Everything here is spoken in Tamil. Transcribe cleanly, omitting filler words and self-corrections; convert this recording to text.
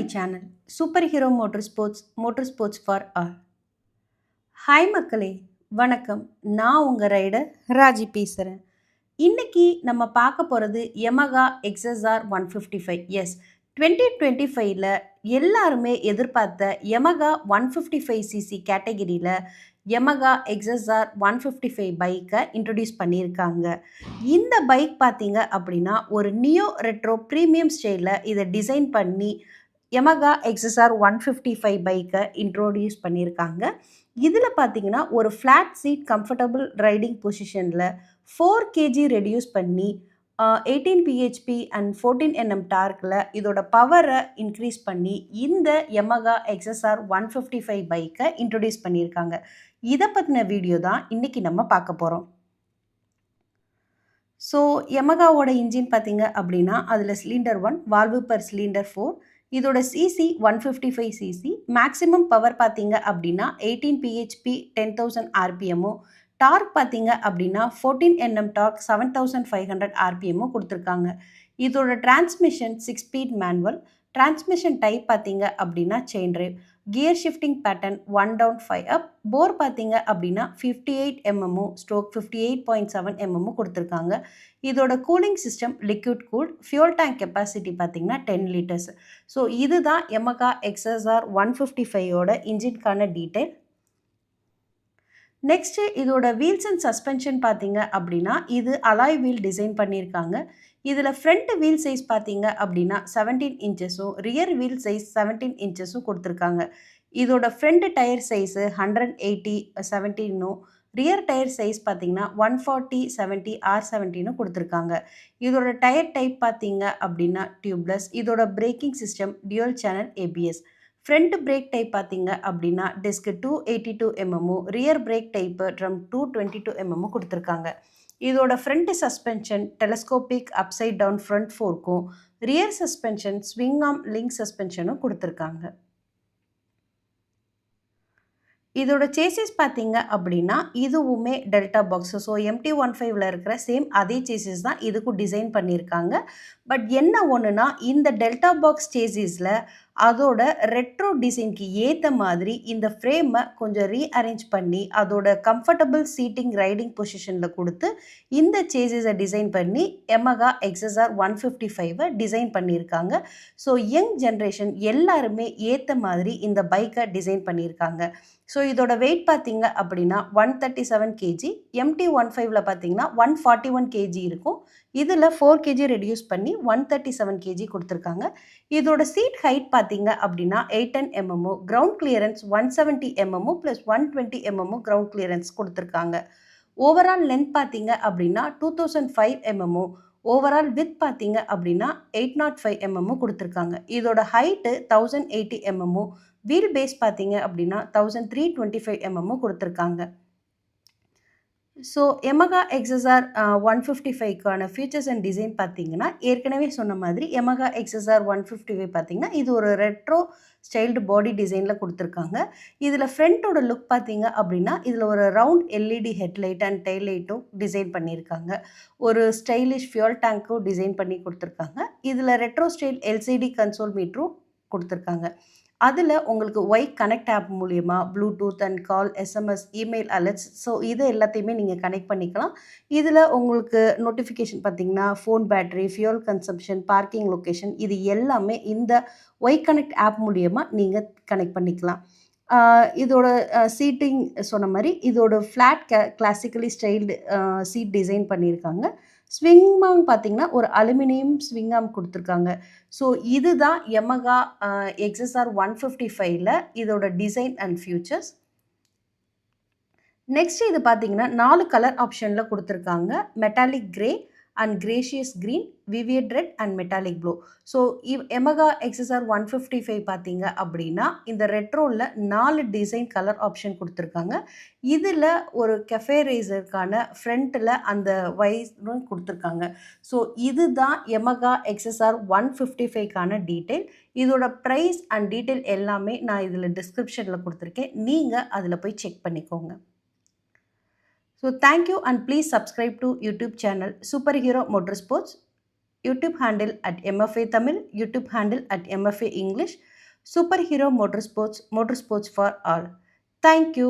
my channel Superhero Motorsports for all. Hi மக்களே, வணக்கம். நான் உங்கள் ரைடர் ராஜி பேசுகிறேன். இன்றைக்கி நம்ம பார்க்க போகிறது Yamaha XSR 155. எஸ், 2025ல் எல்லாருமே எதிர்பார்த்த Yamaha 155cc கேட்டகிரியில் Yamaha XSR 155 பைக்கை இன்ட்ரடியூஸ் பண்ணியிருக்காங்க. இந்த பைக் பார்த்தீங்க அப்படின்னா ஒரு நியோ ரெட்ரோ ப்ரீமியம் ஸ்டைலில் இதை டிசைன் பண்ணி Yamaha XSR 155 பைக்கை இன்ட்ரோடியூஸ் பண்ணியிருக்காங்க. இதில் பார்த்தீங்கன்னா ஒரு ஃப்ளாட் சீட் கம்ஃபர்டபுள் ரைடிங் பொசிஷனில் 4 kg ரெடியூஸ் பண்ணி 18 bhp அண்ட் 14 Nm டார்க்கில் இதோட பவரை இன்க்ரீஸ் பண்ணி இந்த Yamaha XSR 155 பைக்கை இன்ட்ரடியூஸ் பண்ணியிருக்காங்க. இதை பற்றின வீடியோ தான் இன்றைக்கி நம்ம பார்க்க போகிறோம். ஸோ Yamahaவோட இன்ஜின் பார்த்தீங்க அப்படின்னா அதில் சிலிண்டர் 1, வால்வு பர் சிலிண்டர் 4, இதோட சிசி 155cc, மேக்ஸிமம் பவர் பார்த்தீங்க அப்படின்னா 18 bhp 10,000 rpmமும், டார்க் பார்த்தீங்க அப்படின்னா 14 Nm டார்க் 7,500 rpmமும் கொடுத்துருக்காங்க. இதோட transmission 6 speed manual. Transmission type பார்த்தீங்க அப்படின்னா chain drive. Gear shifting pattern 1 down 5 up. போர் பார்த்தீங்க அப்படின்னா 58 mm ஸ்ட்ரோக் 58.7 mm கொடுத்துருக்காங்க. இதோட cooling system liquid cooled. Fuel tank capacity பார்த்தீங்கன்னா 10 liters. ஸோ இதுதான் Yamaha XSR 155ஓட இன்ஜின்கான டீட்டெயில். நெக்ஸ்ட்டு இதோட வீல்ஸ் அண்ட் சஸ்பென்ஷன் பார்த்தீங்க அப்படின்னா இது அலாய் வீல் டிசைன் பண்ணியிருக்காங்க. இதில் ஃப்ரண்ட் வீல் சைஸ் பார்த்தீங்க அப்படின்னா 17 inchஸும் ரியர் வீல் சைஸ் 17 inchஸும் கொடுத்துருக்காங்க. இதோட ஃப்ரண்ட் டயர் சைஸு 180 17னும், ரியர் டயர் சைஸ் பார்த்தீங்கன்னா 140 70 R17னும் கொடுத்துருக்காங்க. இதோட டயர் டைப் பார்த்தீங்க அப்படின்னா டியூப்லெஸ். இதோட braking system dual channel ABS. Front brake type பார்த்தீங்க அப்படின்னா disc 282 mm, rear brake type drum 222 mm கொடுத்துருக்காங்க. இதோட front suspension telescopic upside down front ஃபோர்க்கும், rear suspension swing arm link சஸ்பென்ஷனும் கொடுத்துருக்காங்க. இதோட சேசிஸ் பார்த்தீங்க அப்படின்னா இதுவுமே டெல்டா பாக்ஸ். ஸோ MT15ல் இருக்கிற சேம் அதே சேசிஸ் தான் இதுக்கும் டிசைன் பண்ணியிருக்காங்க. பட் என்ன ஒன்றுனா இந்த டெல்டா பாக்ஸ் சேசிஸில் அதோட ரெட்ரோ டிசைனுக்கு ஏற்ற மாதிரி இந்த ஃப்ரேமை கொஞ்சம் ரீஅரேஞ்ச் பண்ணி அதோட கம்ஃபர்டபுள் சீட்டிங் ரைடிங் பொசிஷனில் கொடுத்து இந்த சேசிஸை டிசைன் பண்ணி Yamaha XSR 155 டிசைன் பண்ணியிருக்காங்க. ஸோ யங் ஜென்ரேஷன் எல்லாருமே ஏற்ற மாதிரி இந்த பைக்கை டிசைன் பண்ணியிருக்காங்க. ஸோ இதோட வெயிட் பார்த்தீங்க அப்படின்னா 137 kg, MT15ல் பார்த்தீங்கன்னா 141 kg இருக்கும். இதில் 4 kg ரெடியூஸ் பண்ணி 137 kg கொடுத்துருக்காங்க. இதோட சீட் ஹைட் பார்த்தீங்க அப்படின்னா 810 mm, ground clearance 170 mm plus 120 mm ground clearance கொடுத்துருக்காங்க. ஓவரால் லென்த் பார்த்தீங்க அப்படின்னா 2005 mm, ஓவரால் வித் பார்த்தீங்க அப்படின்னா 805 mm கொடுத்துருக்காங்க. இதோட ஹைட்டு 1080 mm, வீல் பேஸ் பார்த்தீங்க அப்படின்னா 1325 mm கொடுத்துருக்காங்க. ஸோ Yamaha XSR 155க்கான ஃபீச்சர்ஸ் அண்ட் டிசைன் பார்த்தீங்கன்னா ஏற்கனவே சொன்ன மாதிரி Yamaha XSR 155 பார்த்தீங்கன்னா இது ஒரு ரெட்ரோ ஸ்டைல்டு பாடி டிசைனில் கொடுத்துருக்காங்க. இதில் ஃப்ரண்ட்டோட லுக் பார்த்தீங்க அப்படின்னா இதில் ஒரு round LED headlight and tail லைட்டும் டிசைன் பண்ணியிருக்காங்க. ஒரு ஸ்டைலிஷ் ஃபியூல் டேங்க்கும் டிசைன் பண்ணி கொடுத்துருக்காங்க. இதில் ரெட்ரோ ஸ்டைல் LCD கன்சோல் மீட்டரும் கொடுத்துருக்காங்க. அதில் உங்களுக்கு ஒய்க் கனெக்ட் ஆப் மூலிமா Bluetooth and call, SMS, email alerts, so இது எல்லாத்தையுமே நீங்கள் கனெக்ட் பண்ணிக்கலாம். இதில் உங்களுக்கு நோட்டிஃபிகேஷன் பார்த்தீங்கன்னா phone battery, fuel consumption, parking location இது எல்லாமே இந்த ஒய்க் கனெக்ட் ஆப் மூலிமா நீங்கள் கனெக்ட் பண்ணிக்கலாம். இதோட சீட்டிங் சொன்ன மாதிரி இதோட flat classically styled seat design பண்ணியிருக்காங்க. ஸ்விங் ஆர்ம் பார்த்தீங்கன்னா ஒரு அலுமினியம் ஸ்விங் ஆர்ம் கொடுத்துருக்காங்க. ஸோ இதுதான் Yamaha XSR 155ல் இதோட டிசைன் அண்ட் ஃபியூச்சர்ஸ். நெக்ஸ்ட் இது பார்த்தீங்கன்னா 4 கலர் ஆப்ஷனில் கொடுத்துருக்காங்க. Metallic grey and gracious green, vivid red and metallic blue. So Yamaha XSR 155 பார்த்தீங்க அப்படின்னா இந்த ரெட்ரோவில் 4 டிசைன் கலர் ஆப்ஷன் கொடுத்துருக்காங்க. இதில் ஒரு கெஃபே ரேசருக்கான ஃப்ரண்ட்டில் அந்த வைஸும் கொடுத்துருக்காங்க. ஸோ இதுதான் Yamaha XSR 155க்கான டீட்டெயில். இதோட ப்ரைஸ் அண்ட் டீட்டெயில் எல்லாமே நான் இதில் டிஸ்கிரிப்ஷனில் கொடுத்துருக்கேன். நீங்கள் அதில் போய் செக் பண்ணிக்கோங்க. So thank you and please subscribe to YouTube channel Superhero Motorsports, YouTube handle at MFA Tamil, YouTube handle at MFA English. Super hero motor sports for all. Thank you.